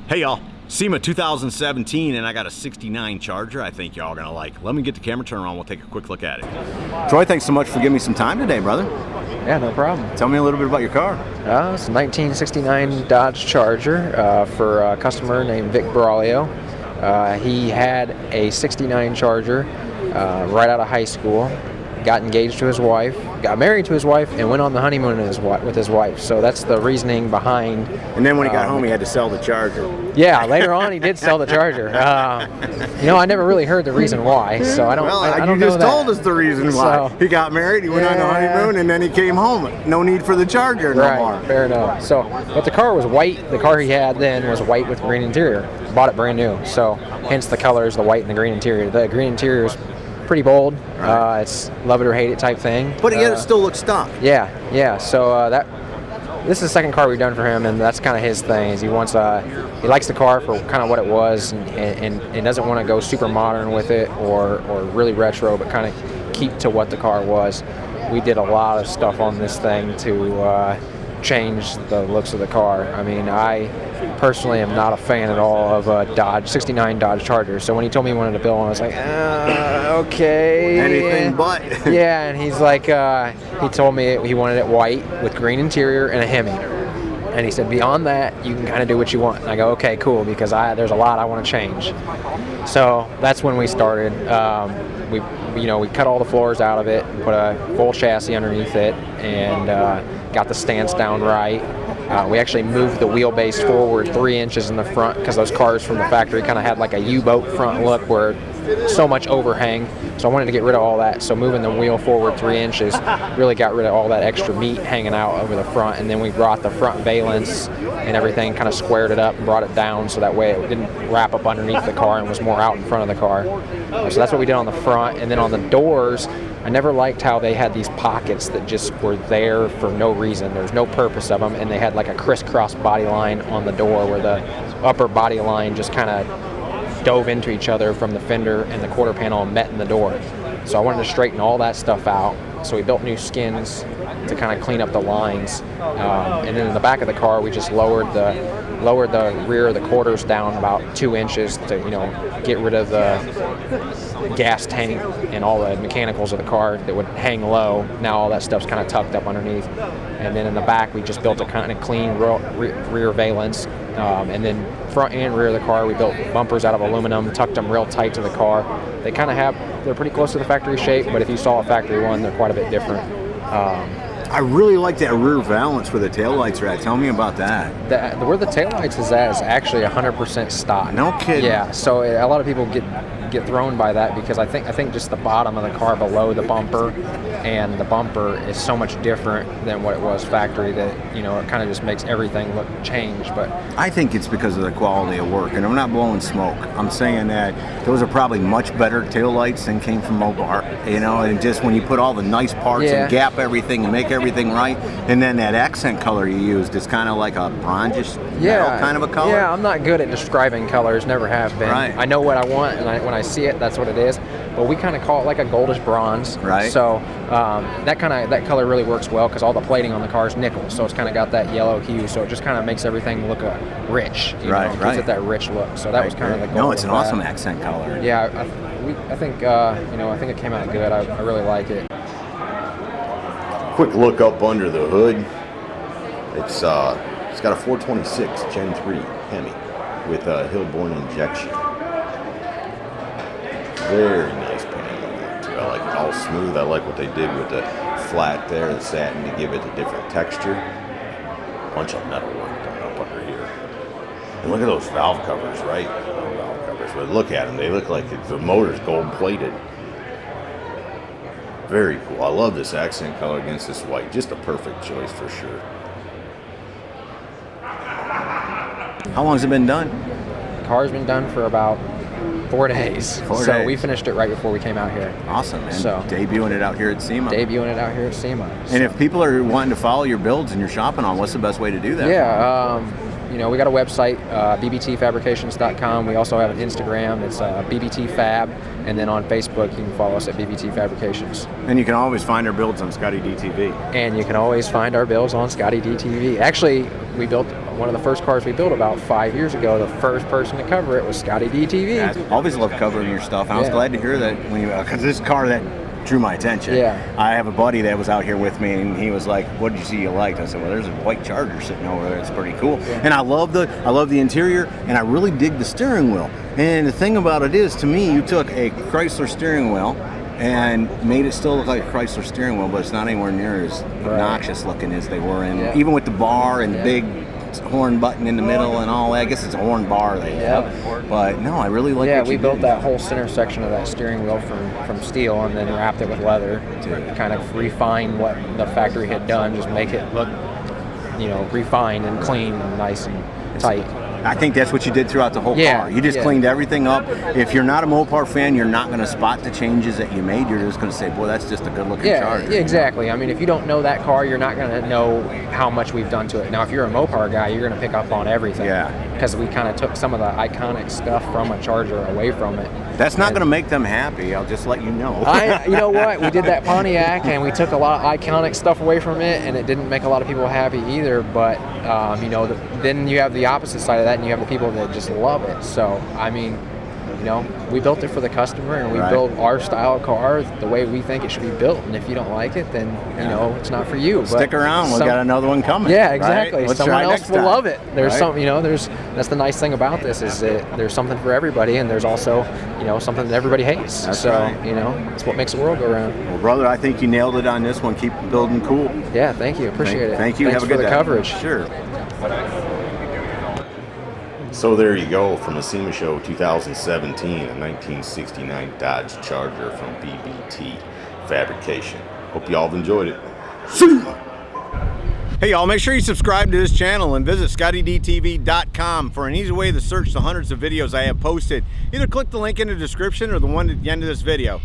Hey y'all, SEMA 2017, and I got a 69 Charger I think y'all gonna like. Let me get the camera turned on, we'll take a quick look at it. Troy, thanks so much for giving me some time today, brother. Yeah, no problem. Tell me a little bit about your car. It's a 1969 Dodge Charger for a customer named Vic Braulio. He had a 69 Charger right out of high school, got engaged to his wife, got married to his wife, and went on the honeymoon with his wife. So that's the reasoning behind. And then when he got home, he had to sell the Charger. Yeah, later on he did sell the Charger. I never really heard the reason why, so I don't. Well, I don't you just know told us the reason why. So, he got married, he went on the honeymoon, and then he came home. No need for the Charger no more. Fair enough. So, but the car was white. The car he had then was white with green interior. Bought it brand new. So, hence the colors, the white and the green interior. The green interior is pretty bold. Right. It's love it or hate it type thing. But yet it still looks stock. Yeah. So this is the second car we've done for him, and that's kind of his thing. Is he likes the car for kind of what it was, and doesn't want to go super modern with it or really retro, but kind of keep to what the car was. We did a lot of stuff on this thing to change the looks of the car. I mean, I personally am not a fan at all of a 69 Dodge Charger. So when he told me he wanted to build one, I was like, okay. Anything but. Yeah, and he's like, he told me he wanted it white with green interior and a HEMI. And he said, beyond that, you can kind of do what you want. And I go, okay, cool, because there's a lot I want to change. So that's when we started. We cut all the floors out of it, and put a full chassis underneath it, and got the stance down right. We actually moved the wheelbase forward 3 inches in the front because those cars from the factory kind of had like a U-boat front look where so much overhang. So I wanted to get rid of all that. So moving the wheel forward 3 inches really got rid of all that extra meat hanging out over the front. And then we brought the front valence and everything, kind of squared it up and brought it down so that way it didn't wrap up underneath the car and was more out in front of the car. So that's what we did on the front. And then on the doors, I never liked how they had these pockets that just were there for no reason. There's no purpose of them, and they had like a crisscross body line on the door where the upper body line just kind of dove into each other from the fender and the quarter panel and met in the door. So I wanted to straighten all that stuff out. So we built new skins to kind of clean up the lines. And then in the back of the car, we just lowered the rear of the quarters down about 2 inches to get rid of the gas tank and all the mechanicals of the car that would hang low. Now all that stuff's kind of tucked up underneath. And then in the back, we just built a kind of clean rear valence. And then front and rear of the car, we built bumpers out of aluminum, tucked them real tight to the car. They kind of they're pretty close to the factory shape, but if you saw a factory one, they're quite a bit different. I really like that rear valance where the taillights are at. Tell me about that. Where the taillights is at is actually 100% stock. No kidding. Yeah, so a lot of people get thrown by that because I think just the bottom of the car below the bumper and the bumper is so much different than what it was factory that it kind of just makes everything look changed. But I think it's because of the quality of work, and I'm not blowing smoke. I'm saying that those are probably much better taillights than came from MOPAR. And just when you put all the nice parts and gap everything and make everything right, and then that accent color you used is kind of like a bronzish metal kind of a color. Yeah, I'm not good at describing colors, never have been. Right. I know what I want, and when I see it, that's what it is. But we kind of call it like a goldish bronze. Right. So that color really works well because all the plating on the car is nickel, so it's kind of got that yellow hue. So it just kind of makes everything look rich. Gives it that rich look. So that was kind of the goal. No, it's an awesome accent color. Yeah, I think I think it came out good. I really like it. Quick look up under the hood. It's got a 426 Gen 3 HEMI with a Hillborn injection. Very nice paneling too. I like it all smooth. I like what they did with the flat there, the satin to give it a different texture. Bunch of metal work done up under here. And look at those valve covers, right? Valve covers. But look at them. They look like the motor's gold plated. Very cool. I love this accent color against this white. Just a perfect choice for sure. How long has it been done? The car's been done for about 4 days. 4 days. We finished it right before we came out here. Awesome. And debuting it out here at SEMA. SEMA. And if people are wanting to follow your builds and you're shopping on, what's the best way to do that? Yeah, we got a website, bbtfabrications.com. We also have an Instagram. It's BBT Fab. And then on Facebook, you can follow us at BBT Fabrications. And you can always find our builds on ScottieDTV. And you can always find our builds on ScottieDTV. Actually, we built one of the first cars we built about 5 years ago, the first person to cover it was ScottieDTV. Yeah, I always love covering your stuff. I was glad to hear that when you, because this car that drew my attention. Yeah. I have a buddy that was out here with me, and he was like, "What did you see you liked?" I said, "Well, there's a white Charger sitting over there. It's pretty cool." Yeah. And I love the interior, and I really dig the steering wheel. And the thing about it is, to me, you took a Chrysler steering wheel and made it still look like a Chrysler steering wheel, but it's not anywhere near as obnoxious looking as they were in, even with the bar and the big horn button in the middle and all that. I guess it's a horn bar they have. But no, I really like what we you built did. that whole center section of that steering wheel from steel and then wrapped it with leather to kind of refine what the factory had done, just make it look, you know, refined and clean and nice and tight. I think that's what you did throughout the whole car. You just cleaned everything up. If you're not a MOPAR fan, you're not going to spot the changes that you made. You're just going to say, boy, that's just a good-looking Charger. Yeah, exactly. I mean, if you don't know that car, you're not going to know how much we've done to it. Now, if you're a MOPAR guy, you're going to pick up on everything. Yeah. Because we kind of took some of the iconic stuff from a Charger away from it. That's not going to make them happy. I'll just let you know. You know what? We did that Pontiac, and we took a lot of iconic stuff away from it, and it didn't make a lot of people happy either. But you know, then you have the opposite side of that, and you have the people that just love it. So I mean, you know, we built it for the customer, and we built our style of car the way we think it should be built. And if you don't like it, then you know it's not for you. Stick around. We got another one coming. Yeah, exactly. Right? Someone else will love it. There's some, you know, that's the nice thing about this is that there's something for everybody, and there's also, you know, something that everybody hates. That's so right. you know, it's what makes the world go round. Well, brother, I think you nailed it on this one. Keep building cool. Yeah, thank you. Appreciate it. Thank you. Thanks Have a good for the day. coverage. Sure. So there you go, from the SEMA Show 2017, a 1969 Dodge Charger from BBT Fabrication. Hope you all enjoyed it. Hey y'all, make sure you subscribe to this channel and visit ScottieDTV.com for an easy way to search the hundreds of videos I have posted. Either click the link in the description or the one at the end of this video.